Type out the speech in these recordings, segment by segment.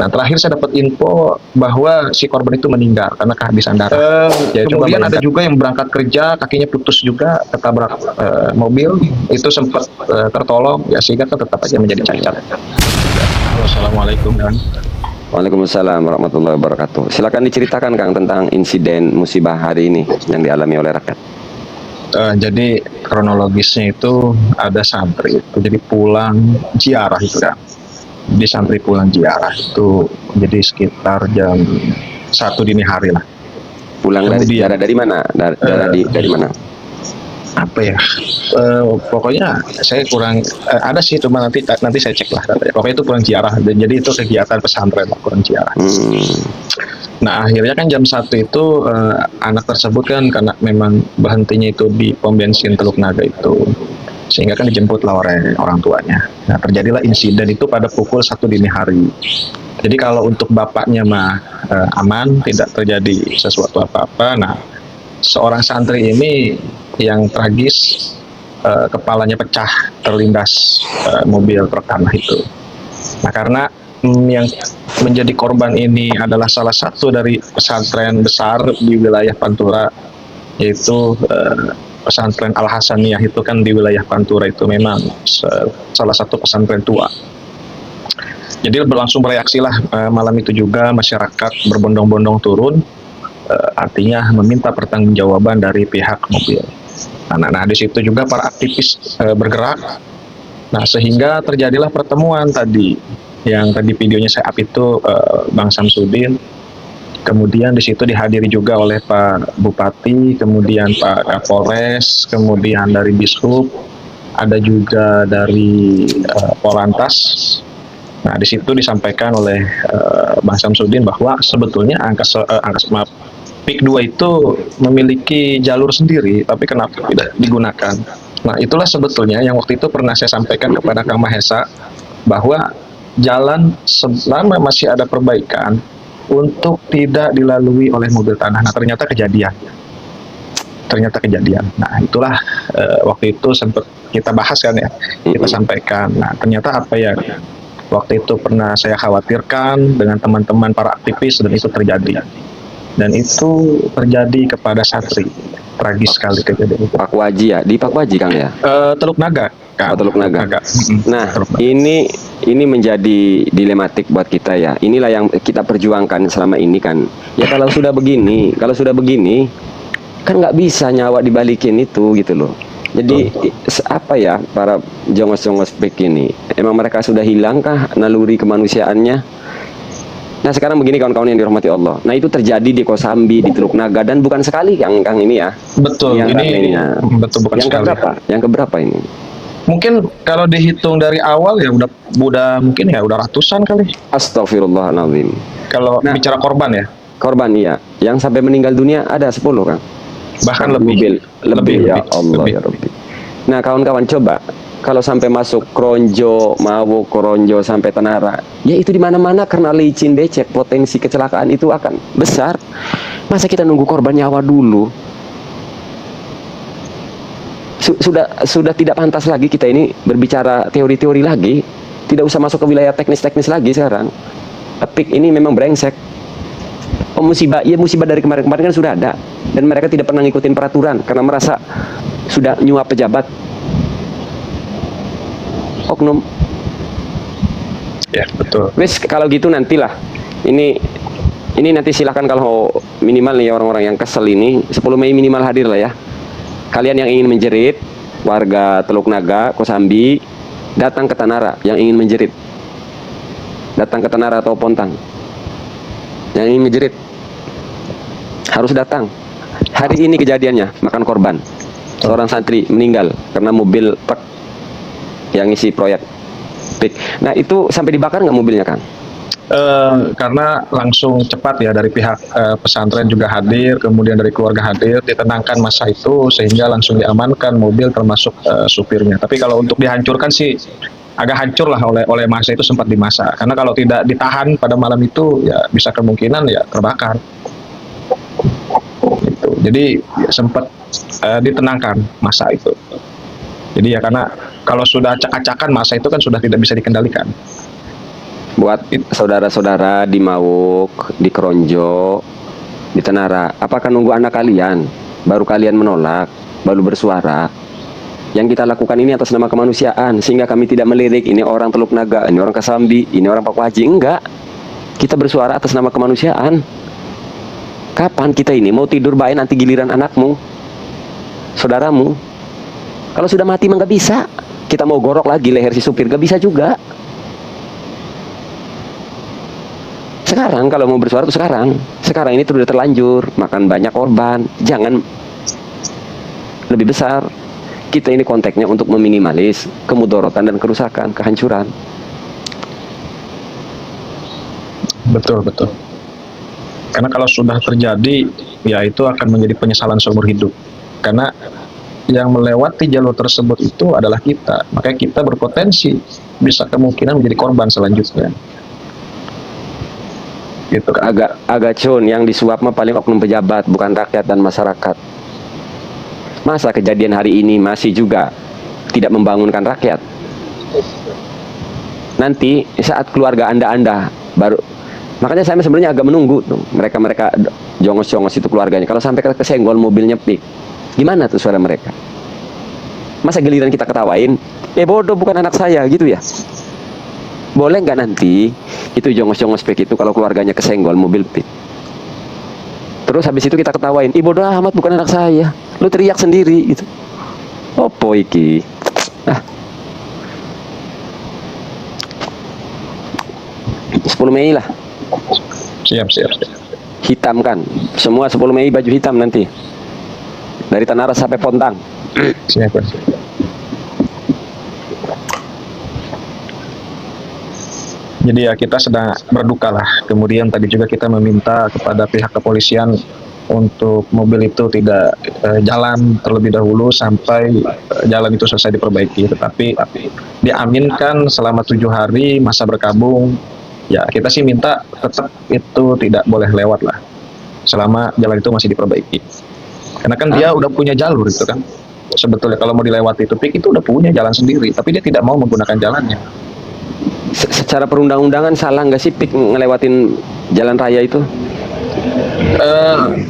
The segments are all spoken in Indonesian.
Nah, terakhir saya dapat info bahwa si korban itu meninggal karena kehabisan darah. Kemudian ada juga yang berangkat kerja, kakinya putus juga, ketabrak mobil, itu sempat tertolong, ya sehingga kan tetap aja menjadi cacat. Halo, assalamualaikum Dan. Waalaikumsalam warahmatullahi wabarakatuh. Silakan diceritakan Kang tentang insiden musibah hari ini yang dialami oleh rakyat. Jadi kronologisnya itu ada santri itu jadi pulang ziarah itu kan. Di santri pulang ziarah itu jadi sekitar jam 1 dini hari lah. Pulang dari mana? Dari mana? Apa ya? Pokoknya saya kurang ada sih, cuma nanti saya cek lah. Pokoknya itu pulang ziarah. Jadi itu kegiatan pesantren lah, pulang ziarah. Nah, akhirnya kan jam 1 itu anak tersebut kan karena memang berhentinya itu di pom bensin Teluk Naga itu, sehingga kan dijemputlah oleh orang tuanya. Nah, terjadilah insiden itu pada pukul 1 dini hari. Jadi kalau untuk bapaknya mah aman, tidak terjadi sesuatu apa-apa. Nah, seorang santri ini yang tragis, kepalanya pecah terlindas mobil truk tanah itu. Nah, karena yang menjadi korban ini adalah salah satu dari pesantren besar di wilayah Pantura, yaitu pesantren Al Hasaniyah. Itu kan di wilayah Pantura itu memang salah satu pesantren tua. Jadi berlangsung bereaksilah malam itu juga masyarakat berbondong-bondong turun, artinya meminta pertanggungjawaban dari pihak mobil. Nah, di situ juga para aktivis bergerak. Nah, sehingga terjadilah pertemuan tadi yang tadi videonya saya up itu, Bang Samsudin. Kemudian di situ dihadiri juga oleh Pak Bupati, kemudian Pak Kapolres, kemudian dari Dishub, ada juga dari Polantas. Nah, di situ disampaikan oleh Bang Samsudin bahwa sebetulnya PIK 2 itu memiliki jalur sendiri, tapi kenapa tidak digunakan? Nah, itulah sebetulnya yang waktu itu pernah saya sampaikan kepada Kang Mahesa, bahwa jalan selama masih ada perbaikan untuk tidak dilalui oleh mobil tanah. Nah, ternyata kejadian. Nah, itulah waktu itu sempat kita bahas kan ya, kita sampaikan. Nah, ternyata apa ya, waktu itu pernah saya khawatirkan dengan teman-teman para aktivis, dan itu terjadi. Dan itu terjadi kepada santri. Tragis sekali kejadian itu. Pak Waji ya, di Pak Waji Kang ya? Teluk Naga. Teluk Naga. Nah, ini menjadi dilematik buat kita ya. Inilah yang kita perjuangkan selama ini kan. Ya kalau sudah begini kan nggak bisa nyawa dibalikin itu gitu loh. Jadi apa ya, para jongos-jongos PIK ini, emang mereka sudah hilangkah naluri kemanusiaannya? Nah, sekarang begini kawan-kawan yang dirahmati Allah. Nah, itu terjadi di Kosambi, di Teluk Naga, dan bukan sekali Kang ini ya. Betul, ini betul bukan sekali. Yang keberapa ini? Mungkin kalau dihitung dari awal ya udah mungkin ya udah ratusan kali. Astagfirullahaladzim. Kalau bicara korban ya. Korban iya. Yang sampai meninggal dunia ada 10 Kang. Bahkan lebih ya Allah ya Rabbi. Nah, kawan-kawan coba kalau sampai masuk Kronjo, Mawo, Kronjo sampai Tenara, ya itu di mana-mana karena licin, becek, potensi kecelakaan itu akan besar. Masa kita nunggu korban nyawa dulu? Sudah tidak pantas lagi kita ini berbicara teori-teori lagi. Tidak usah masuk ke wilayah teknis-teknis lagi sekarang. PIK ini memang brengsek. Musibah dari kemarin-kemarin kan sudah ada, dan mereka tidak pernah ngikutin peraturan karena merasa sudah nyuap pejabat. Oknum. Ya, betul. Wes kalau gitu nantilah. Ini nanti silahkan kalau minimal nih orang-orang yang kesel ini 10 Mei minimal hadir lah ya. Kalian yang ingin menjerit, warga Teluk Naga, Kosambi, datang ke Tanara yang ingin menjerit. Datang ke Tanara atau Pontang. Yang ingin menjerit harus datang. Hari ini kejadiannya, makan korban. Seorang santri meninggal karena mobil truk yang isi proyek PIK. Nah, itu sampai dibakar nggak mobilnya, Kang? Karena langsung cepat ya, dari pihak pesantren juga hadir, kemudian dari keluarga hadir, ditenangkan masa itu sehingga langsung diamankan mobil termasuk supirnya. Tapi kalau untuk dihancurkan sih agak hancur lah oleh masa itu, sempat dimasak. Karena kalau tidak ditahan pada malam itu ya bisa kemungkinan ya terbakar. Gitu. Jadi ya, sempat ditenangkan masa itu. Jadi ya karena kalau sudah acak-acakan masa itu kan sudah tidak bisa dikendalikan. Buat saudara-saudara di Mauk, di Kronjo, di Tenara, apakah nunggu anak kalian baru kalian menolak, baru bersuara? Yang kita lakukan ini atas nama kemanusiaan, sehingga kami tidak melirik ini orang Teluk Naga, ini orang Kesambi, ini orang Pakuaji. Enggak, kita bersuara atas nama kemanusiaan. Kapan kita ini mau tidur baik nanti giliran anakmu, saudaramu? Kalau sudah mati mah nggak bisa. Kita mau gorok lagi leher si supir, nggak bisa juga. Sekarang kalau mau bersuara tuh sekarang ini tuh udah terlanjur, makan banyak korban, jangan lebih besar. Kita ini konteksnya untuk meminimalis kemudorotan dan kerusakan, kehancuran. Betul. Karena kalau sudah terjadi, ya itu akan menjadi penyesalan seumur hidup. Karena yang melewati jalur tersebut itu adalah kita, makanya kita berpotensi bisa kemungkinan menjadi korban selanjutnya. Gitu kan. Agak cun, yang disuap mah paling oknum pejabat, bukan rakyat dan masyarakat. Masa kejadian hari ini masih juga tidak membangunkan rakyat? Nanti saat keluarga anda baru, makanya saya sebenarnya agak menunggu tuh mereka jongos-jongos itu keluarganya. Kalau sampai kesenggol mobilnya pik, gimana tuh suara mereka? Masa giliran kita ketawain, bodoh bukan anak saya gitu ya? Boleh nggak nanti itu jongos-jongos pik itu kalau keluarganya kesenggol mobil pik, terus habis itu kita ketawain, bodoh amat bukan anak saya, lu teriak sendiri gitu. Opo iki? 10 Mei lah. Siap. Hitam kan, semua 10 Mei baju hitam nanti, dari Tanara sampai Pontang. Siap. Jadi ya kita sedang berduka lah. Kemudian tadi juga kita meminta kepada pihak kepolisian untuk mobil itu tidak jalan terlebih dahulu sampai jalan itu selesai diperbaiki. Tetapi diaminkan selama 7 hari masa berkabung. Ya kita sih minta tetap itu tidak boleh lewat lah selama jalan itu masih diperbaiki. Karena kan dia udah punya jalur itu kan. Sebetulnya kalau mau dilewati itu PIK itu udah punya jalan sendiri, tapi dia tidak mau menggunakan jalannya. Secara perundang-undangan salah nggak sih pik ngelewatin jalan raya itu?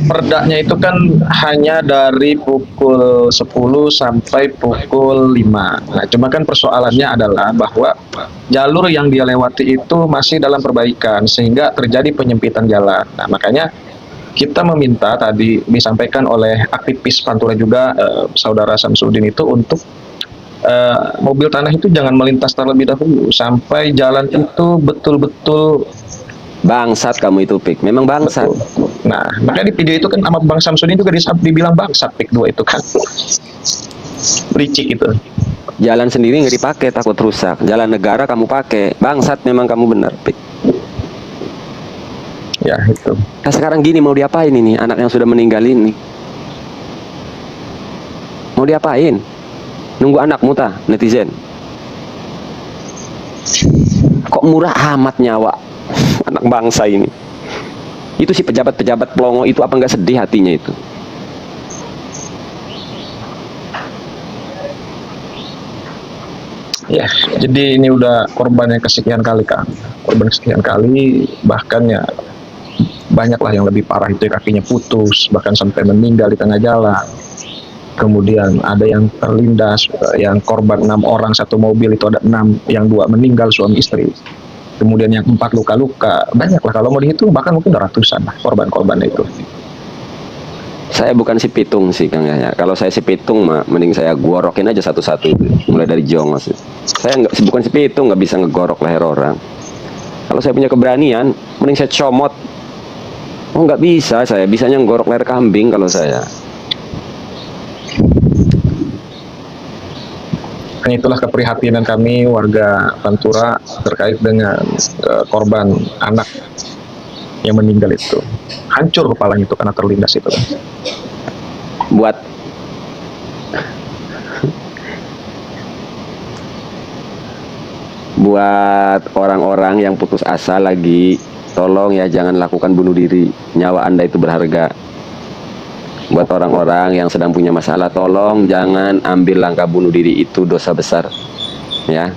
Perdanya itu kan hanya dari pukul 10 sampai pukul 5. Nah, cuma kan persoalannya adalah bahwa jalur yang dia lewati itu masih dalam perbaikan sehingga terjadi penyempitan jalan. Nah, makanya kita meminta tadi disampaikan oleh aktivis Pantura juga saudara Samsudin itu untuk mobil tanah itu jangan melintas terlebih dahulu sampai jalan itu betul-betul. Bangsat kamu itu pik, memang bangsat. Betul. Nah, makanya di video itu kan sama Bang Samsudin juga dibilang bangsat pik 2 itu kan. Licik itu. Jalan sendiri nggak dipakai takut rusak, jalan negara kamu pakai, bangsat memang kamu benar pik. Ya itu. Nah sekarang gini mau diapain ini anak yang sudah meninggal ini? Mau diapain? Nunggu anakmu tah netizen. Kok murah amat nyawa anak bangsa ini? Itu si pejabat-pejabat pelongo itu apa nggak sedih hatinya itu? Ya, jadi ini udah korban yang kesekian kali kan. Korban kesekian kali, bahkan ya banyaklah yang lebih parah itu kakinya putus, bahkan sampai meninggal di tengah jalan. Kemudian ada yang terlindas, yang korban 6 orang satu mobil itu ada 6, yang 2 meninggal suami istri. Kemudian yang 4 luka-luka, banyaklah kalau mau dihitung bahkan mungkin ratusan lah korban-korban itu. Saya bukan si pitung sih Kang Yahya. Kalau saya si pitung mah mending saya gorokin aja satu-satu mulai dari jongos. Saya bukan si pitung, nggak bisa ngegorok leher orang. Kalau saya punya keberanian mending saya comot. Oh nggak bisa, saya bisanya ngegorok leher kambing kalau saya. Dan itulah keprihatinan kami warga Pantura terkait dengan korban anak yang meninggal itu. Hancur kepalanya itu karena terlindas itu kan. Buat orang-orang yang putus asa lagi, tolong ya jangan lakukan bunuh diri. Nyawa Anda itu berharga. Buat orang-orang yang sedang punya masalah, tolong jangan ambil langkah bunuh diri, itu dosa besar. Ya.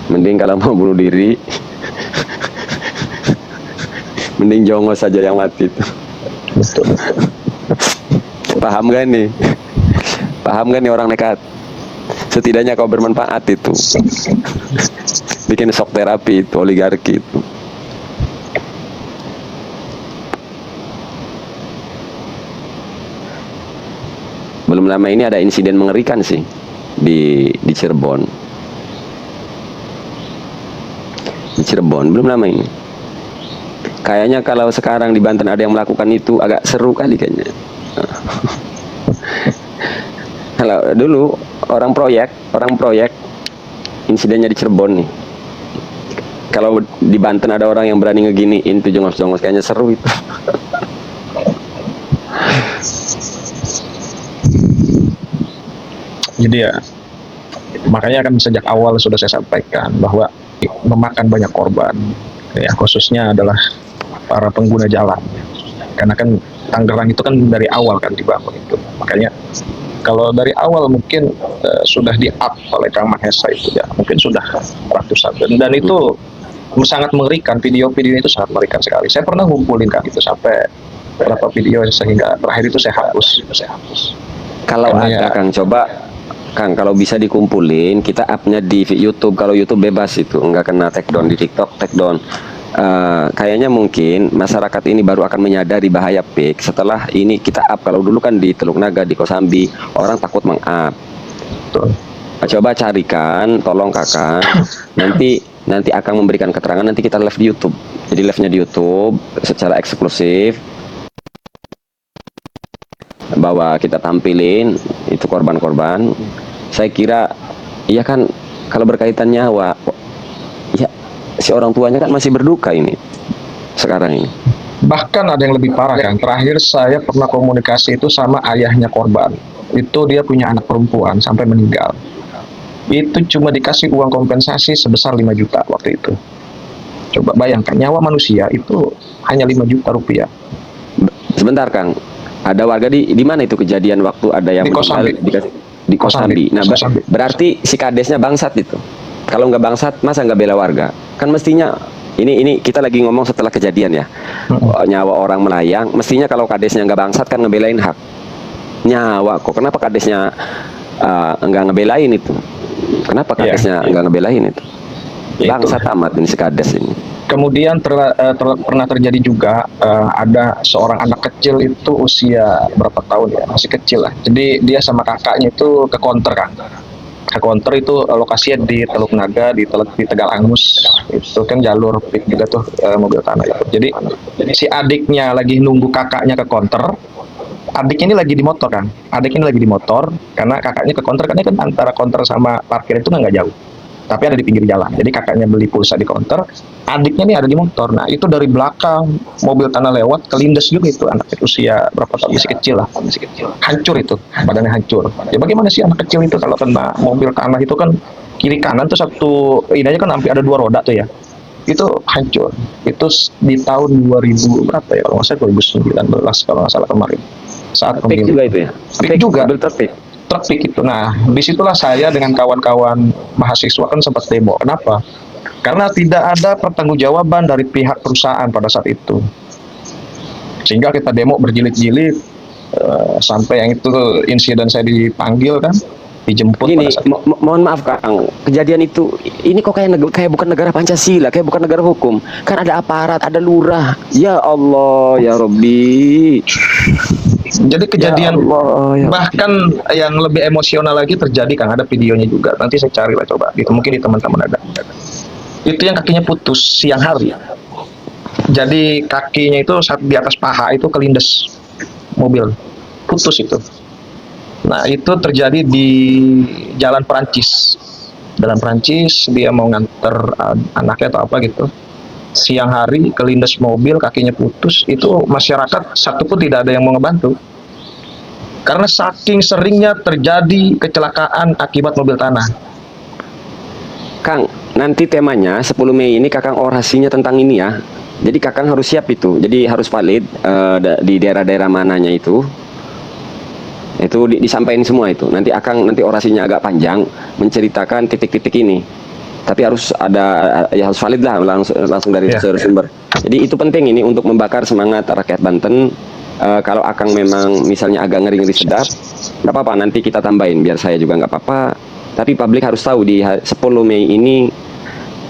Mending kalau mau bunuh diri Mending jongo saja yang mati itu. Betul. Paham gak nih? Paham gak nih orang nekat? Setidaknya kau bermanfaat itu. Bikin shock terapi itu, oligarki itu. Belum lama ini ada insiden mengerikan sih di Cirebon. Di Cirebon belum lama ini. Kayaknya kalau sekarang di Banten ada yang melakukan itu agak seru kali kayaknya. Kalau dulu orang proyek insidennya di Cirebon nih. Kalau di Banten ada orang yang berani ngeginiin tuh jongos-jongos, kayaknya seru itu. Jadi ya, makanya kan sejak awal sudah saya sampaikan bahwa memakan banyak korban, ya khususnya adalah para pengguna jalan. Karena kan Tangerang itu kan dari awal kan dibangun itu, makanya kalau dari awal mungkin sudah di-up oleh Kang Mahesa itu ya, mungkin sudah ratusan dan itu sangat mengerikan, video-video itu sangat mengerikan sekali. Saya pernah ngumpulin kan itu sampai berapa video sehingga terakhir itu saya hapus. Kalau Karena ada ya, Kang, coba Kang, kalau bisa dikumpulin, kita upnya di YouTube. Kalau YouTube bebas itu, nggak kena take down. Di TikTok take down. Kayaknya mungkin masyarakat ini baru akan menyadari bahaya fake setelah ini kita up. Kalau dulu kan di Teluk Naga, di Kosambi, orang takut meng-up. betul. Coba carikan, tolong Kakang. Nanti akan memberikan keterangan. Nanti kita live di YouTube. Jadi live-nya di YouTube secara eksklusif. Bahwa kita tampilin itu korban-korban. Saya kira, iya kan, kalau berkaitan nyawa, ya si orang tuanya kan masih berduka ini sekarang ini. Bahkan ada yang lebih parah kan. Terakhir saya pernah komunikasi itu sama ayahnya korban. Itu dia punya anak perempuan sampai meninggal. Itu cuma dikasih uang kompensasi sebesar 5 juta waktu itu. Coba bayangkan, nyawa manusia itu hanya 5 juta rupiah. Sebentar Kang, ada warga di mana itu kejadian waktu ada yang Di Kosambi. di Kosambi. Nah, Kosambi. berarti si kadesnya bangsat itu. Kalau nggak bangsat, masa nggak bela warga? Kan mestinya ini kita lagi ngomong setelah kejadian ya. Nyawa orang melayang, mestinya kalau kadesnya nggak bangsat kan ngebelain hak nyawa kok. Kenapa kadesnya nggak ngebelain itu? Kenapa kadesnya nggak ngebelain itu? Bangsat amat ini si kades ini. Kemudian pernah terjadi juga ada seorang anak kecil itu usia berapa tahun ya, masih kecil lah. Jadi dia sama kakaknya itu ke counter kan. Ke counter itu lokasinya di Teluk Naga, di Tegal Angus. Itu kan jalur pik juga tuh mobil tanah itu. Jadi si adiknya lagi nunggu kakaknya ke counter. Adiknya ini lagi di motor kan. Adiknya ini lagi di motor karena kakaknya ke counter, karena kan antara counter sama parkir itu kan nggak jauh. Tapi ada di pinggir jalan. Jadi kakaknya beli pulsa di counter, adiknya nih ada di motor. Nah itu dari belakang mobil tanah lewat, kelindes juga itu anak itu usia berapa tahun, masih kecil lah, hancur itu, badannya hancur. Ya bagaimana sih anak kecil itu kalau kena mobil tanah itu kan kiri kanan tuh satu, ini aja kan hampir ada 2 roda tuh ya. Itu hancur. Itu di tahun 2000 berapa ya, kalau nggak salah 2019 kalau nggak salah kemarin. Saat Pik juga itu ya? Pik juga. Mobil terpik. Trafik itu. Nah, disitulah saya dengan kawan-kawan mahasiswa kan sempat demo. Kenapa? Karena tidak ada pertanggungjawaban dari pihak perusahaan pada saat itu. Sehingga kita demo berjilid-jilid sampai yang itu insiden saya dipanggil kan, dijemput Gini, pada saat itu. mohon maaf Kang, kejadian itu ini kok kayak bukan negara Pancasila, kayak bukan negara hukum. Kan ada aparat, ada lurah. Ya Allah, ya Robbi. Jadi kejadian Ya Allah, ya bahkan yang lebih emosional lagi terjadi kan, ada videonya juga. Nanti saya carilah coba. Itu mungkin di teman-teman ada. Itu yang kakinya putus siang hari. Jadi kakinya itu saat di atas paha itu kelindes mobil. Putus itu. Nah, itu terjadi di Jalan Perancis. Jalan Perancis, dia mau nganter anaknya atau apa gitu. Siang hari kelindes mobil, kakinya putus. Itu masyarakat satu pun tidak ada yang mau ngebantu. Karena saking seringnya terjadi kecelakaan akibat mobil tanah. Kang, nanti temanya 10 Mei ini Kakang orasinya tentang ini ya. Jadi Kakang harus siap itu. Jadi harus valid di daerah-daerah mananya itu. Itu disampaikan semua itu. Nanti Akang orasinya agak panjang menceritakan titik-titik ini. tapi harus ada, ya harus valid lah, langsung dari sumber. Jadi itu penting ini untuk membakar semangat rakyat Banten. Kalau Akang memang misalnya agak ngeri-ngeri sedap, nggak apa-apa, nanti kita tambahin, biar saya juga nggak apa-apa. Tapi publik harus tahu di 10 Mei ini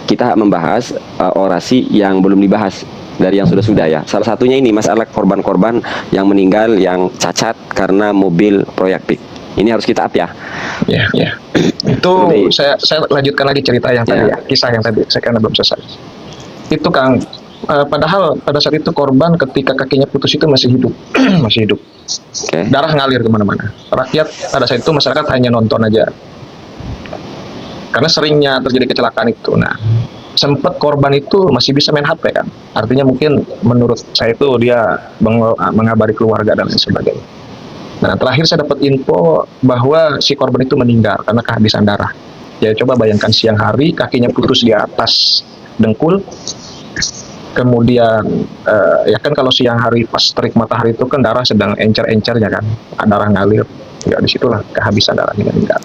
kita membahas orasi yang belum dibahas dari yang sudah-sudah ya. Salah satunya ini masalah korban-korban yang meninggal, yang cacat karena mobil proyek PIK. Ini harus kita up ya. Ya. Itu saya lanjutkan lagi cerita yang tadi ya, kisah yang tadi saya karena belum selesai. Itu Kang, padahal pada saat itu korban ketika kakinya putus itu masih hidup, masih hidup. Darah ngalir kemana-mana. Rakyat pada saat itu masyarakat hanya nonton aja. Karena seringnya terjadi kecelakaan itu. Nah, sempat korban itu masih bisa main HP kan. Artinya mungkin menurut saya itu dia mengabari keluarga dan lain sebagainya. Nah, terakhir saya dapat info bahwa si korban itu meninggal karena kehabisan darah. Ya, coba bayangkan siang hari kakinya putus di atas dengkul. Kemudian ya kan kalau siang hari pas terik matahari itu kan darah sedang encer-encernya kan, darah ngalir. Ya disitulah kehabisan darahnya meninggal.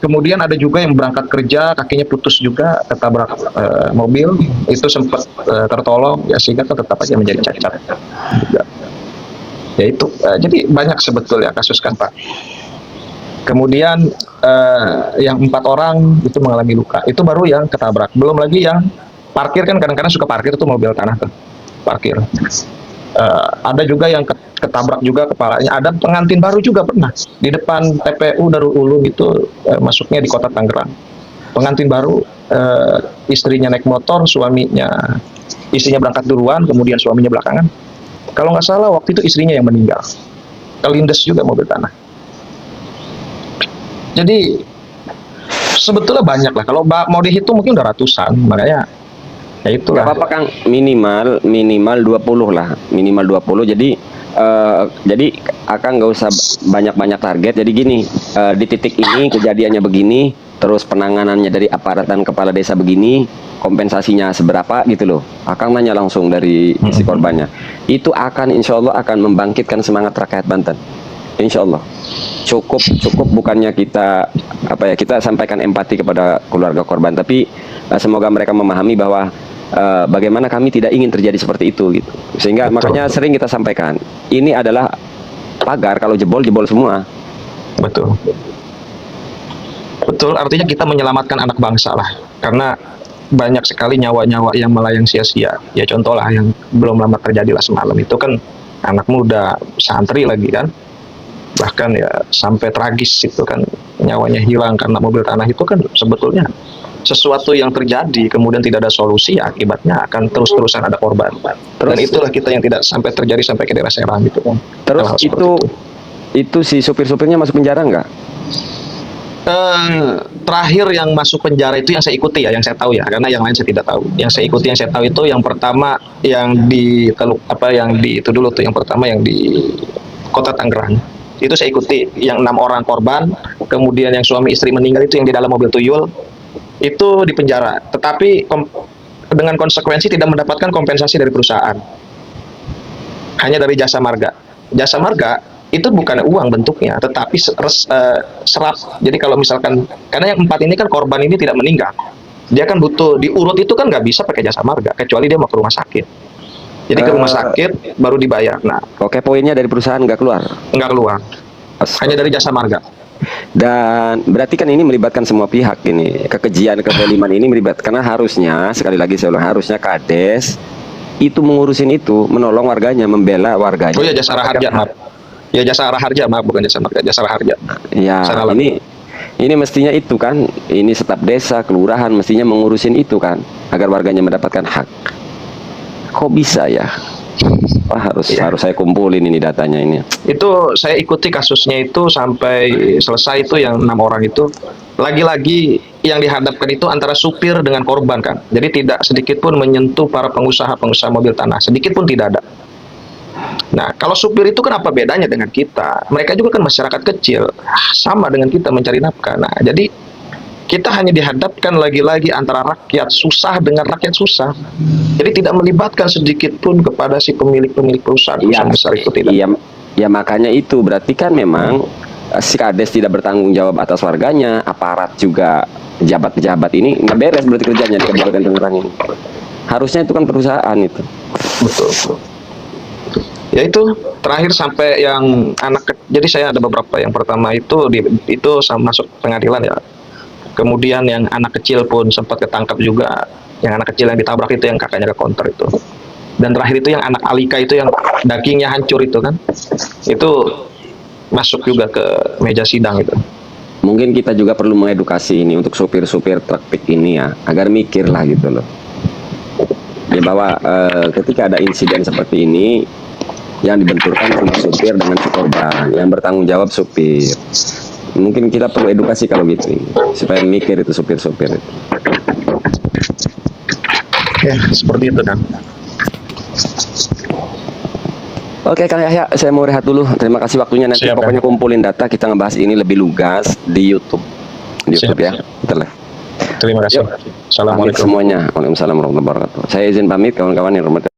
Kemudian ada juga yang berangkat kerja kakinya putus juga ketabrak mobil, itu sempat tertolong ya, sehingga tetap aja menjadi cacat juga. Ya itu jadi banyak sebetulnya kasus kan Pak. Kemudian yang 4 orang itu mengalami luka, itu baru yang ketabrak, belum lagi yang parkir kan, kadang-kadang suka parkir tuh mobil tanah tuh parkir. Ada juga yang ketabrak juga kepalanya. Ada pengantin baru juga pernah di depan TPU Darul Ulum itu, masuknya di kota Tangerang. Pengantin baru, istrinya naik motor, istrinya berangkat duluan, kemudian suaminya belakangan. Kalau nggak salah waktu itu istrinya yang meninggal, kelindes juga mobil tanah. Jadi sebetulnya banyak lah, kalau mau dihitung mungkin udah ratusan, makanya ya itulah. Gak apa-apa Kang, minimal 20 lah, minimal 20. Jadi Akang nggak usah banyak-banyak target. Jadi gini, di titik ini kejadiannya begini, terus penanganannya dari aparat dan kepala desa begini, kompensasinya seberapa gitu loh. Akang nanya langsung dari si korbannya. Itu akan insya Allah akan membangkitkan semangat rakyat Banten. Insya Allah cukup bukannya kita kita sampaikan empati kepada keluarga korban, tapi semoga mereka memahami bahwa bagaimana kami tidak ingin terjadi seperti itu gitu. Sehingga makanya sering kita sampaikan, ini adalah pagar, kalau jebol semua. Betul, artinya kita menyelamatkan anak bangsa lah, karena banyak sekali nyawa-nyawa yang melayang sia-sia. Ya contoh lah yang belum lama terjadi lah semalam itu kan, anak muda santri lagi kan, bahkan ya sampai tragis itu kan, nyawanya hilang karena mobil tanah. Itu kan sebetulnya sesuatu yang terjadi kemudian tidak ada solusi, ya akibatnya akan terus-terusan ada korban. Dan itulah kita yang tidak sampai terjadi sampai ke daerah Serang gitu kan. Terus itu si supir-supirnya masuk penjara nggak? Terakhir yang masuk penjara itu yang saya ikuti ya, yang saya tahu ya, karena yang lain saya tidak tahu. Yang saya ikuti, yang saya tahu itu yang pertama yang di yang pertama yang di kota Tangerang. Itu saya ikuti yang 6 orang korban, kemudian yang suami istri meninggal itu yang di dalam mobil tuyul itu di penjara, tetapi dengan konsekuensi tidak mendapatkan kompensasi dari perusahaan, hanya dari jasa marga. Jasa marga itu bukan uang bentuknya, tetapi serap. Jadi kalau misalkan, karena yang 4 ini kan korban ini tidak meninggal, dia kan butuh diurut, itu kan nggak bisa pakai jasa marga kecuali dia mau ke rumah sakit. Jadi ke rumah sakit baru dibayar. Nah, oke, poinnya dari perusahaan nggak keluar? Nggak keluar, hanya dari jasa marga. Dan berarti kan ini melibatkan semua pihak ini, kekejian, kezaliman ini melibatkan, karena harusnya, sekali lagi saya ulang, harusnya Kades itu mengurusin itu, menolong warganya, membela warganya. Oh ya, Jasara Harja, maaf. Ya, Jasara Harja, maaf, bukan jasa marga, Jasara Harja. Ya, ini mestinya itu kan, ini staf desa, kelurahan mestinya mengurusin itu kan, agar warganya mendapatkan hak. Kok bisa ya? Wah, harus saya kumpulin ini datanya ini. Itu saya ikuti kasusnya itu sampai selesai, itu yang 6 orang itu. Lagi-lagi yang dihadapkan itu antara supir dengan korban kan. Jadi tidak sedikit pun menyentuh para pengusaha mobil tanah, sedikit pun tidak ada. Nah, kalau supir itu kan apa bedanya dengan kita? Mereka juga kan masyarakat kecil, sama dengan kita mencari nafkah. Nah, jadi kita hanya dihadapkan lagi-lagi antara rakyat susah dengan rakyat susah. Jadi tidak melibatkan sedikit pun kepada si pemilik perusahaan besar itu, tidak. Iya, ya makanya itu berarti kan memang si kades tidak bertanggung jawab atas warganya, aparat juga, pejabat-pejabat ini nggak beres berarti kerjanya di Kabupaten Tangerang ini. Harusnya itu kan perusahaan itu. Betul. Ya itu terakhir sampai yang jadi saya ada beberapa. Yang pertama itu masuk pengadilan ya. Kemudian yang anak kecil pun sempat ketangkap juga. Yang anak kecil yang ditabrak itu yang kakaknya ke counter itu. Dan terakhir itu yang anak Alika itu yang dagingnya hancur itu kan. Itu masuk juga ke meja sidang itu. Mungkin kita juga perlu mengedukasi ini untuk supir-supir truk pick ini ya, agar mikir lah gitu loh. Ya bahwa ketika ada insiden seperti ini, yang dibenturkan cuma supir dengan si korban, yang bertanggung jawab supir. Mungkin kita perlu edukasi kalau gitu, supaya mikir itu supir-supir itu. Ya seperti itu kan. Oke Kang Yahya, saya mau rehat dulu. Terima kasih waktunya. Nanti Siap, pokoknya kumpulin data, kita ngebahas ini lebih lugas di YouTube. Di YouTube Siap, ya. Betul ya. Terima kasih. Yuk. Pamit Assalamualaikum. semuanya. Waalaikumsalam warahmatullahi wabarakatuh. Saya izin pamit kawan-kawan yang hormat.